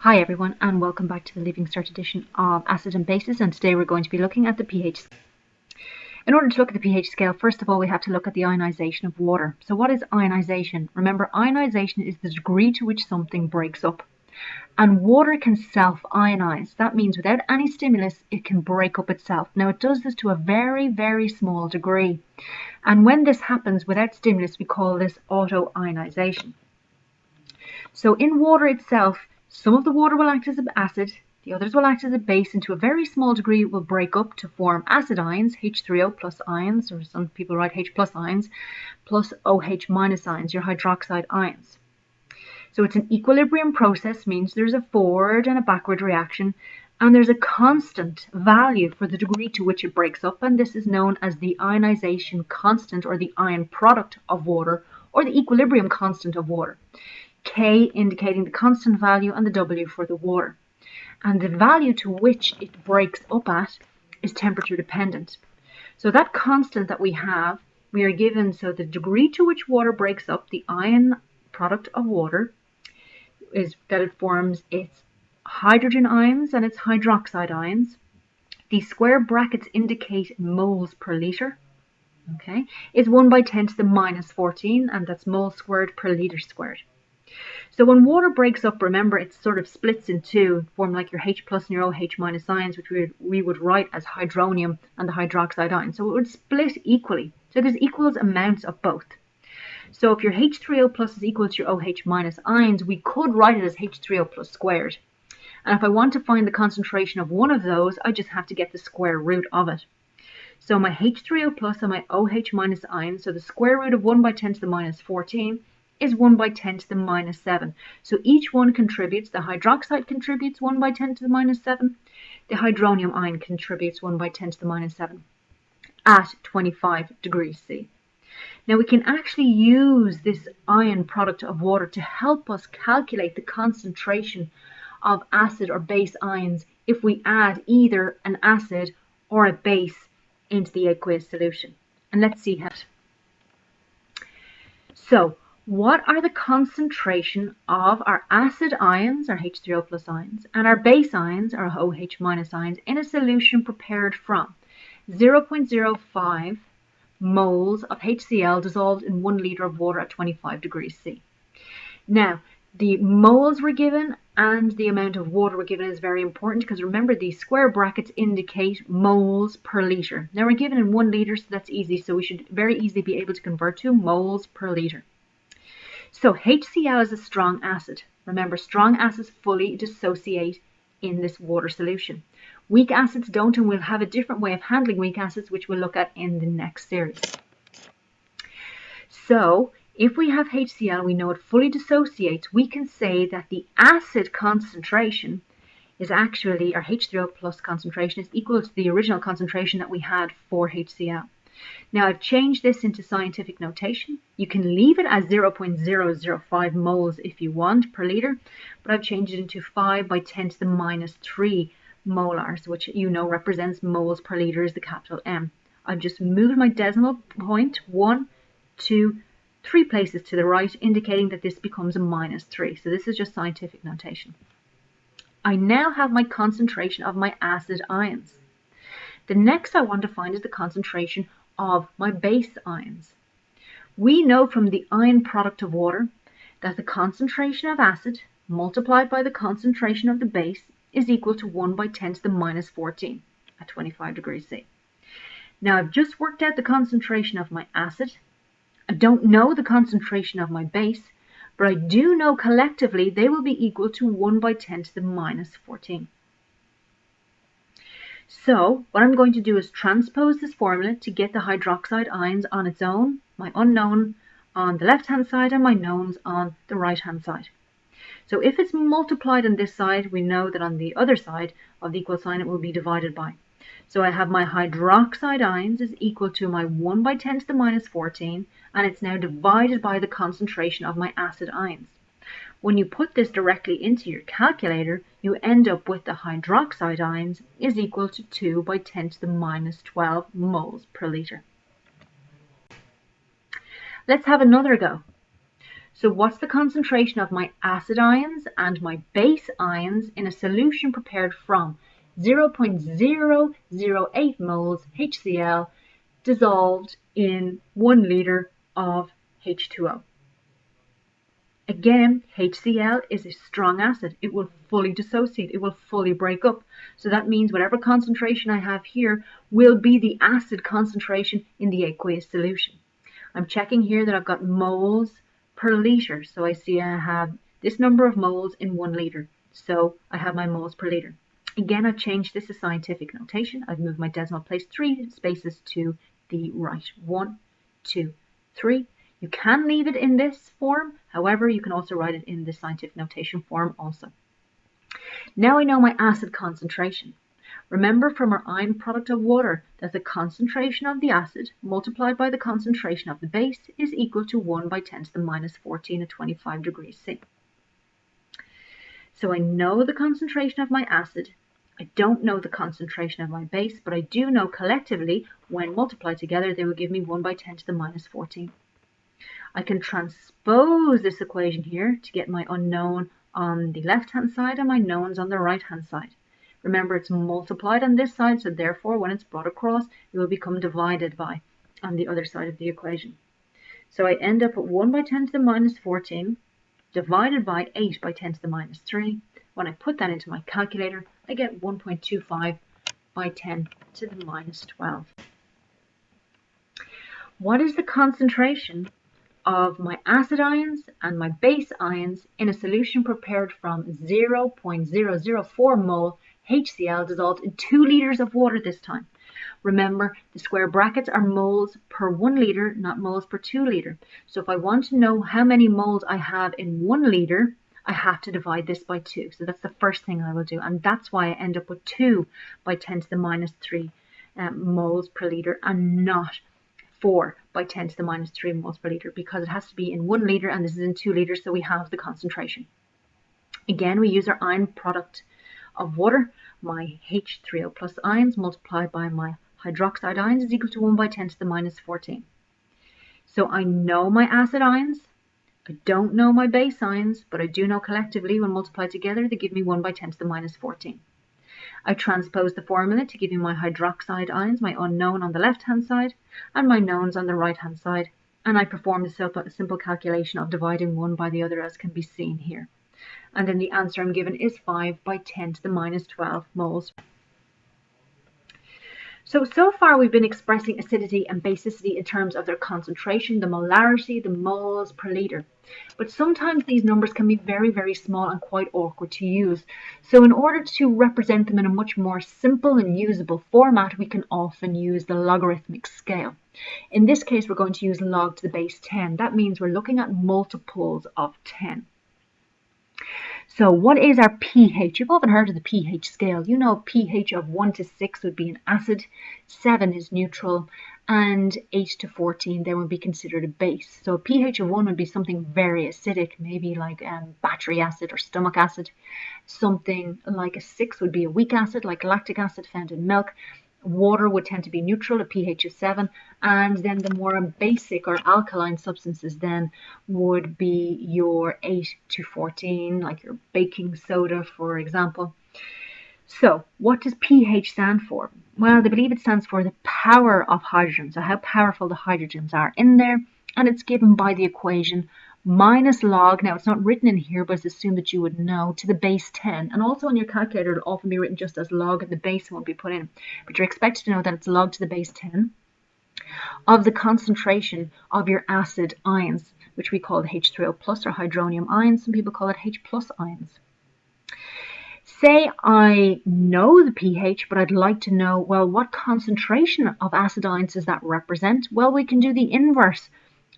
Hi everyone, and welcome back to the Leaving Cert edition of Acid and Bases, and today we're going to be looking at the pH scale. In order to look at the pH scale, first of all we have to look at the ionization of water. So what is ionization? Remember, ionization is the degree to which something breaks up. And water can self-ionize. That means without any stimulus it can break up itself. Now it does this to a very, very small degree. And when this happens without stimulus, we call this auto-ionization. So in water itself, some of the water will act as an acid, the others will act as a base, and to a very small degree it will break up to form acid ions, H3O plus ions, or some people write H plus ions, plus OH minus ions, your hydroxide ions. So it's an equilibrium process, means there's a forward and a backward reaction, and there's a constant value for the degree to which it breaks up, and this is known as the ionization constant, or the ion product of water, or the equilibrium constant of water. K indicating the constant value and the W for the water. And the value to which it breaks up at is temperature dependent. So that constant that we have, we are given, so the degree to which water breaks up, the ion product of water, is that it forms its hydrogen ions and its hydroxide ions. The square brackets indicate moles per litre. Okay, is 1 by 10 to the minus 14, and that's moles squared per litre squared. So when water breaks up, remember, it sort of splits in two, form like your H plus and your OH minus ions, which we would write as hydronium and the hydroxide ion. So it would split equally. So there's equal amounts of both. So if your H3O plus is equal to your OH minus ions, we could write it as H3O plus squared. And if I want to find the concentration of one of those, I just have to get the square root of it. So my H3O plus and my OH minus ions, so the square root of 1 by 10 to the minus 14, is 1 by 10 to the minus 7. So each one contributes. The hydroxide contributes 1 by 10 to the minus 7. The hydronium ion contributes 1 by 10 to the minus 7 at 25 degrees C. Now we can actually use this ion product of water to help us calculate the concentration of acid or base ions if we add either an acid or a base into the aqueous solution. And let's see how. So what are the concentration of our acid ions, our H3O plus ions, and our base ions, our OH minus ions, in a solution prepared from 0.05 moles of HCl dissolved in 1 litre of water at 25 degrees C. Now, the moles we're given and the amount of water we're given is very important, because remember, these square brackets indicate moles per litre. Now we're given in 1 litre, so that's easy, so we should very easily be able to convert to moles per litre. So HCl is a strong acid. Remember, strong acids fully dissociate in this water solution. Weak acids don't, and we'll have a different way of handling weak acids, which we'll look at in the next series. So if we have HCl, we know it fully dissociates. We can say that the acid concentration is actually, our H3O plus concentration is equal to the original concentration that we had for HCl. Now I've changed this into scientific notation. You can leave it as 0.005 moles if you want per litre, but I've changed it into 5 by 10 to the minus 3 molars, which you know represents moles per litre is the capital M. I've just moved my decimal point 1, 2, 3 places to the right, indicating that this becomes a minus 3. So this is just scientific notation. I now have my concentration of my acid ions. The next I want to find is the concentration of my base ions. We know from the ion product of water that the concentration of acid multiplied by the concentration of the base is equal to 1 by 10 to the minus 14 at 25 degrees C. Now I've just worked out the concentration of my acid. I don't know the concentration of my base, but I do know collectively they will be equal to 1 by 10 to the minus 14. So what I'm going to do is transpose this formula to get the hydroxide ions on its own, my unknown on the left-hand side and my knowns on the right-hand side. So if it's multiplied on this side, we know that on the other side of the equal sign it will be divided by. So I have my hydroxide ions is equal to my 1 by 10 to the minus 14, and it's now divided by the concentration of my acid ions. When you put this directly into your calculator, you end up with the hydroxide ions is equal to 2 by 10 to the minus 12 moles per litre. Let's have another go. So what's the concentration of my acid ions and my base ions in a solution prepared from 0.008 moles HCl dissolved in 1 liter of H2O? Again, HCl is a strong acid. It will fully dissociate. It will fully break up. So that means whatever concentration I have here will be the acid concentration in the aqueous solution. I'm checking here that I've got moles per liter. So I see I have this number of moles in 1 liter. So I have my moles per liter. Again, I've changed this to scientific notation. I've moved my decimal place 3 spaces to the right. 1, 2, 3. You can leave it in this form. However, you can also write it in the scientific notation form also. Now I know my acid concentration. Remember from our ion product of water that the concentration of the acid multiplied by the concentration of the base is equal to 1 by 10 to the minus 14 at 25 degrees C. So I know the concentration of my acid. I don't know the concentration of my base, but I do know collectively when multiplied together they will give me 1 by 10 to the minus 14. I can transpose this equation here to get my unknown on the left-hand side and my knowns on the right-hand side. Remember, it's multiplied on this side, so therefore when it's brought across, it will become divided by on the other side of the equation. So I end up at 1 by 10 to the minus 14 divided by 8 by 10 to the minus 3. When I put that into my calculator, I get 1.25 by 10 to the minus 12. What is the concentration of my acid ions and my base ions in a solution prepared from 0.004 mole HCl dissolved in 2 liters of water this time? Remember, the square brackets are moles per 1 liter, not moles per 2 liter. So if I want to know how many moles I have in 1 liter, I have to divide this by 2. So that's the first thing I will do. And that's why I end up with 2 by 10 to the minus 3 moles per liter and not 4 by 10 to the minus 3 moles per liter, because it has to be in 1 liter and this is in 2 liters, so we have the concentration. Again, we use our ion product of water. My H3O plus ions multiplied by my hydroxide ions is equal to 1 by 10 to the minus 14. So I know my acid ions. I don't know my base ions, but I do know collectively when multiplied together they give me 1 by 10 to the minus 14. I transpose the formula to give me my hydroxide ions, my unknown on the left-hand side, and my knowns on the right-hand side, and I perform the simple calculation of dividing one by the other as can be seen here. And then the answer I'm given is 5 by 10 to the minus 12 moles. So far we've been expressing acidity and basicity in terms of their concentration, the molarity, the moles per liter. But sometimes these numbers can be very, very small and quite awkward to use. So in order to represent them in a much more simple and usable format, we can often use the logarithmic scale. In this case, we're going to use log to the base 10. That means we're looking at multiples of 10. So what is our pH? You've often heard of the pH scale. You know pH of 1 to 6 would be an acid, 7 is neutral, and 8 to 14 then would be considered a base. So a pH of 1 would be something very acidic, maybe like battery acid or stomach acid. Something like a 6 would be a weak acid, like lactic acid found in milk. Water would tend to be neutral, a pH of 7, and then the more basic or alkaline substances then would be your 8 to 14, like your baking soda, for example. So what does pH stand for? Well, they believe it stands for the power of hydrogen, so how powerful the hydrogens are in there, and it's given by the equation minus log, now it's not written in here, but it's assumed that you would know, to the base 10. And also on your calculator, it'll often be written just as log, and the base won't be put in. But you're expected to know that it's log to the base 10 of the concentration of your acid ions, which we call the H3O plus or hydronium ions. Some people call it H plus ions. Say I know the pH, but I'd like to know, well, what concentration of acid ions does that represent? Well, we can do the inverse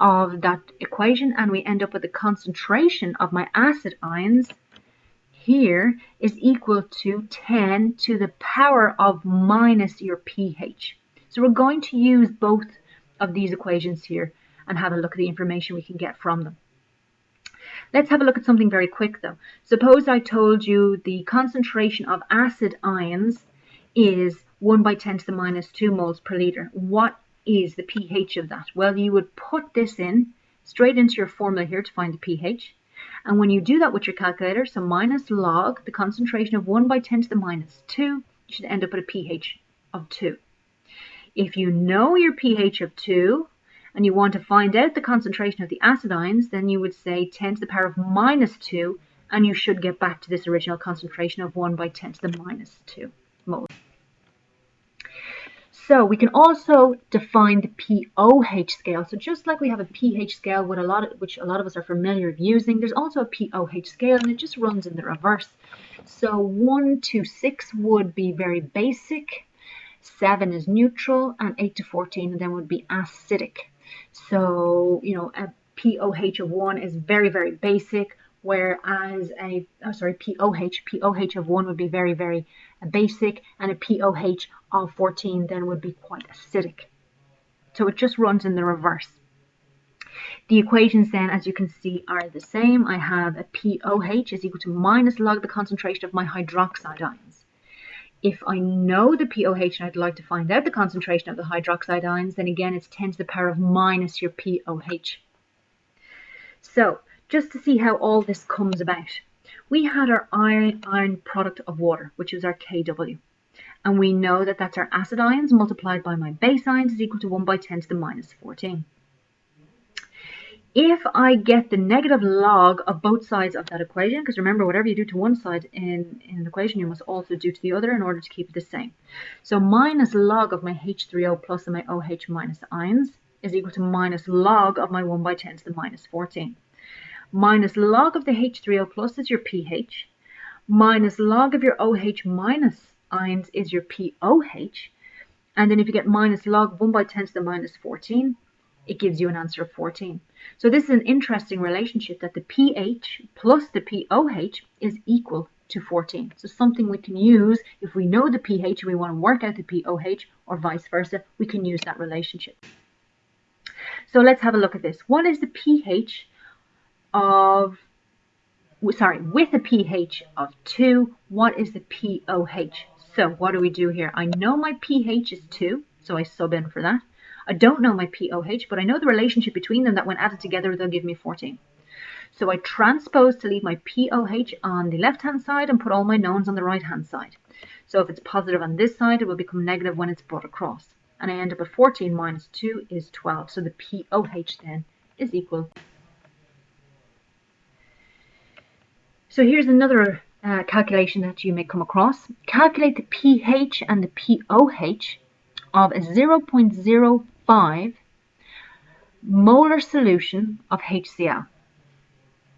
of that equation and we end up with the concentration of my acid ions here is equal to 10 to the power of minus your pH. So we're going to use both of these equations here and have a look at the information we can get from them. Let's have a look at something very quick though. Suppose I told you the concentration of acid ions is 1 by 10 to the minus 2 moles per liter. What is the pH of that? Well, you would put this in straight into your formula here to find the pH. And when you do that with your calculator, so minus log the concentration of 1 by 10 to the minus 2, you should end up with a pH of 2. If you know your pH of 2 and you want to find out the concentration of the acid ions, then you would say 10 to the power of minus 2, and you should get back to this original concentration of 1 by 10 to the minus 2 moles. So we can also define the pOH scale. So just like we have a pH scale with which a lot of us are familiar with using, there's also a pOH scale, and it just runs in the reverse. So 1 to 6 would be very basic, 7 is neutral, and 8 to 14 then would be acidic. So, you know, a pOH of 1 is very, very basic, whereas pOH of 1 would be very, very basic, and a pOH of 14 then would be quite acidic. So it just runs in the reverse. The equations then, as you can see, are the same. I have a pOH is equal to minus log the concentration of my hydroxide ions. If I know the pOH and I'd like to find out the concentration of the hydroxide ions, then again it's 10 to the power of minus your pOH. So just to see how all this comes about, we had our iron product of water, which is our Kw. And we know that that's our acid ions multiplied by my base ions is equal to 1 by 10 to the minus 14. If I get the negative log of both sides of that equation, because remember, whatever you do to one side in an equation, you must also do to the other in order to keep it the same. So minus log of my H3O plus and my OH minus ions is equal to minus log of my 1 by 10 to the minus 14. Minus log of the H3O plus is your pH. Minus log of your OH minus ions is your pOH. And then if you get minus log 1 by 10 to the minus 14, it gives you an answer of 14. So this is an interesting relationship, that the pH plus the pOH is equal to 14. So something we can use if we know the pH and we want to work out the pOH, or vice versa, we can use that relationship. So let's have a look at this. What is the pH of, with a pH of 2, what is the pOH? So what do we do here? I know my pH is 2, so I sub in for that. I don't know my pOH, but I know the relationship between them, that when added together, they'll give me 14. So I transpose to leave my pOH on the left-hand side and put all my knowns on the right-hand side. So if it's positive on this side, it will become negative when it's brought across. And I end up at 14 minus 2 is 12. So the pOH then is equal. So here's another calculation that you may come across. Calculate the pH and the pOH of a 0.05 molar solution of HCl.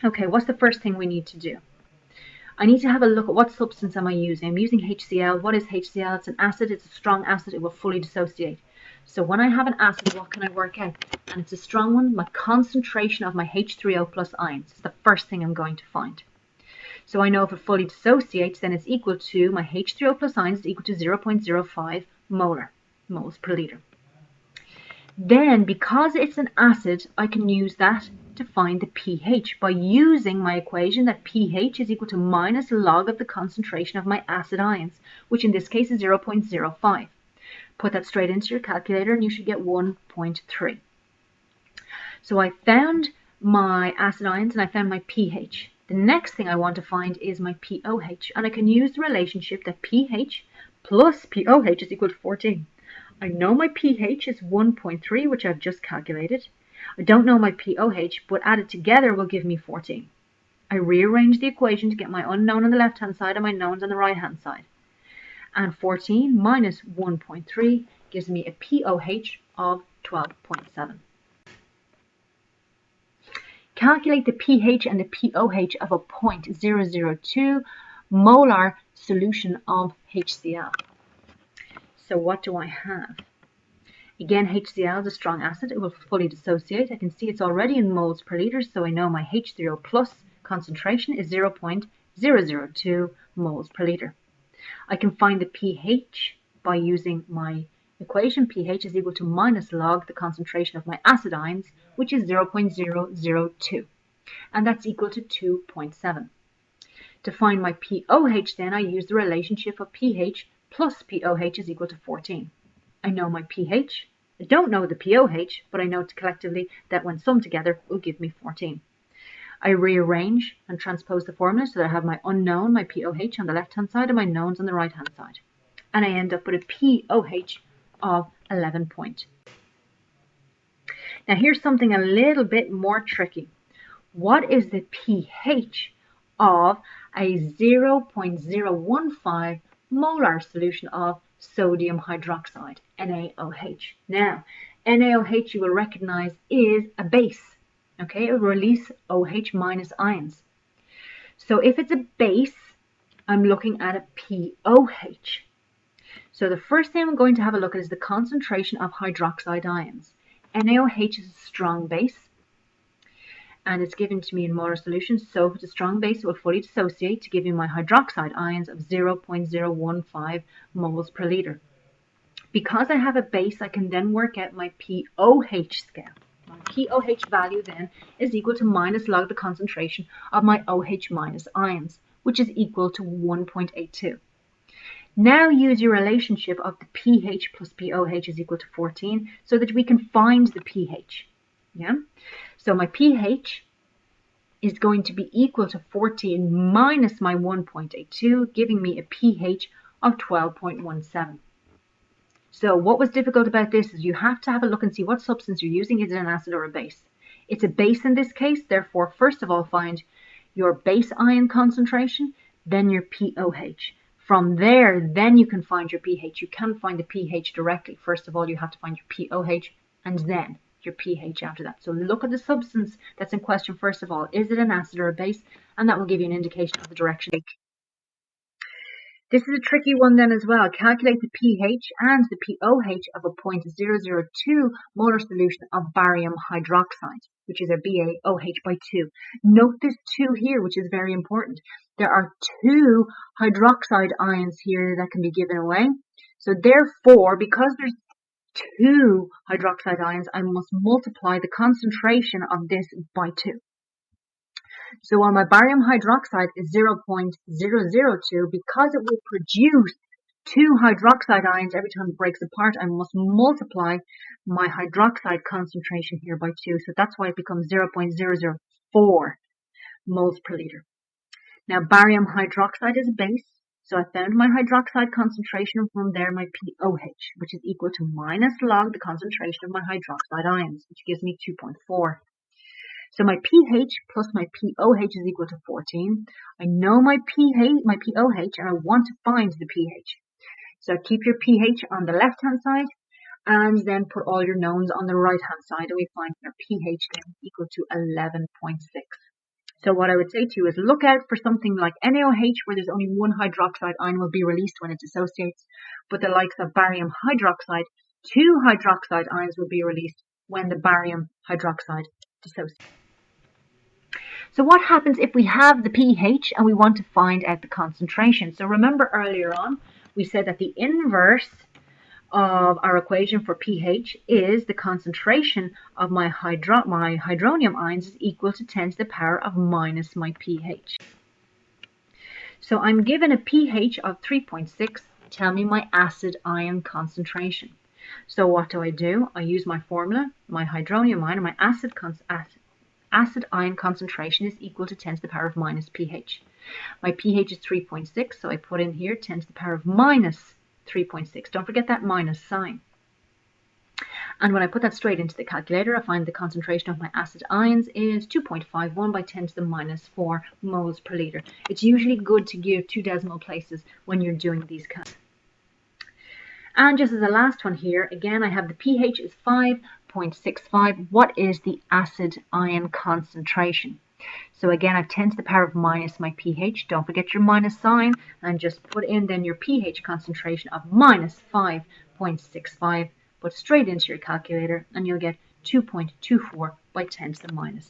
Okay, what's the first thing we need to do? I need to have a look at what substance am I using. I'm using HCl. What is HCl? It's an acid. It's a strong acid. It will fully dissociate. So when I have an acid, what can I work out? And it's a strong one. My concentration of my H3O plus ions is the first thing I'm going to find. So I know if it fully dissociates, then it's equal to, my H3O plus ions is equal to 0.05 moles per liter. Then, because it's an acid, I can use that to find the pH by using my equation that pH is equal to minus log of the concentration of my acid ions, which in this case is 0.05. Put that straight into your calculator and you should get 1.3. So I found my acid ions and I found my pH. The next thing I want to find is my pOH, and I can use the relationship that pH plus pOH is equal to 14. I know my pH is 1.3, which I've just calculated. I don't know my pOH, but added together will give me 14. I rearrange the equation to get my unknown on the left-hand side and my knowns on the right-hand side. And 14 minus 1.3 gives me a pOH of 12.7. Calculate the pH and the pOH of a 0.002 molar solution of HCl. So what do I have? Again, HCl is a strong acid. It will fully dissociate. I can see it's already in moles per liter, so I know my H3O plus concentration is 0.002 moles per liter. I can find the pH by using my equation. pH is equal to minus log the concentration of my acid ions, which is 0.002, and that's equal to 2.7. To find my pOH, then I use the relationship of pH plus pOH is equal to 14. I know my pH, I don't know the pOH, but I know collectively that when summed together will give me 14. I rearrange and transpose the formula so that I have my unknown, my pOH, on the left-hand side and my knowns on the right-hand side. And I end up with a pOH of 11 point. Now here's something a little bit more tricky. What is the pH of a 0.015 molar solution of sodium hydroxide, NaOH? Now, NaOH you will recognize is a base. Okay, it will release OH minus ions. So if it's a base, I'm looking at a pOH. So the first thing I'm going to have a look at is the concentration of hydroxide ions. NaOH is a strong base, and it's given to me in molar solution. So if it's a strong base, it will fully dissociate to give me my hydroxide ions of 0.015 moles per liter. Because I have a base, I can then work out my pOH scale. My pOH value then is equal to minus log the concentration of my OH minus ions, which is equal to 1.82. Now use your relationship of the pH plus pOH is equal to 14 so that we can find the pH. Yeah? So my pH is going to be equal to 14 minus my 1.82, giving me a pH of 12.17. So what was difficult about this is you have to have a look and see what substance you're using. Is it an acid or a base? It's a base in this case, therefore, first of all, find your base ion concentration, then your pOH. From there, then you can find your pH. You can't find the pH directly. First of all, you have to find your pOH and then your pH after that. So look at the substance that's in question first of all. Is it an acid or a base? And that will give you an indication of the direction. This is a tricky one then as well. Calculate the pH and the pOH of a 0.002 molar solution of barium hydroxide, which is a BaOH by 2. Note this 2 here, which is very important. There are 2 hydroxide ions here that can be given away. So therefore, because there's 2 hydroxide ions, I must multiply the concentration of this by 2. So while my barium hydroxide is 0.002, because it will produce 2 hydroxide ions every time it breaks apart, I must multiply my hydroxide concentration here by 2. So that's why it becomes 0.004 moles per liter. Now barium hydroxide is a base, so I found my hydroxide concentration, and from there my pOH, which is equal to minus log the concentration of my hydroxide ions, which gives me 2.4. So my pH plus my pOH is equal to 14. I know my pOH, and I want to find the pH. So keep your pH on the left-hand side, and then put all your knowns on the right-hand side, and we find our pH then equal to 11.6. So what I would say to you is look out for something like NaOH, where there's only 1 hydroxide ion will be released when it dissociates, but the likes of barium hydroxide, 2 hydroxide ions will be released when the barium hydroxide dissociates. So what happens if we have the pH and we want to find out the concentration? So remember earlier on, we said that the inverse of our equation for pH is the concentration of my hydronium ions is equal to 10 to the power of minus my pH. So I'm given a pH of 3.6. Tell me my acid ion concentration. So what do? I use my formula, my hydronium ion, and my acid ion concentration is equal to 10 to the power of minus pH. My pH is 3.6, so I put in here 10 to the power of minus 3.6. Don't forget that minus sign. And when I put that straight into the calculator, I find the concentration of my acid ions is 2.51 by 10 to the minus 4 moles per liter. It's usually good to give 2 decimal places when you're doing these kinds. And just as a last one here, again, I have the pH is 5.65. What is the acid ion concentration? So again, I've 10 to the power of minus my pH. Don't forget your minus sign, and just put in then your pH concentration of minus 5.65. Put straight into your calculator, and you'll get 2.24 by 10 to the minus.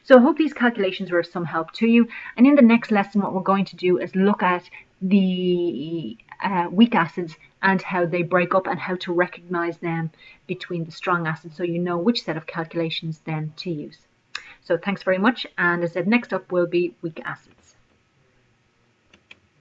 So I hope these calculations were of some help to you. And in the next lesson, what we're going to do is look at the weak acids and how they break up and how to recognize them between the strong acids, so you know which set of calculations then to use. So thanks very much, and as I said, next up will be weak acids.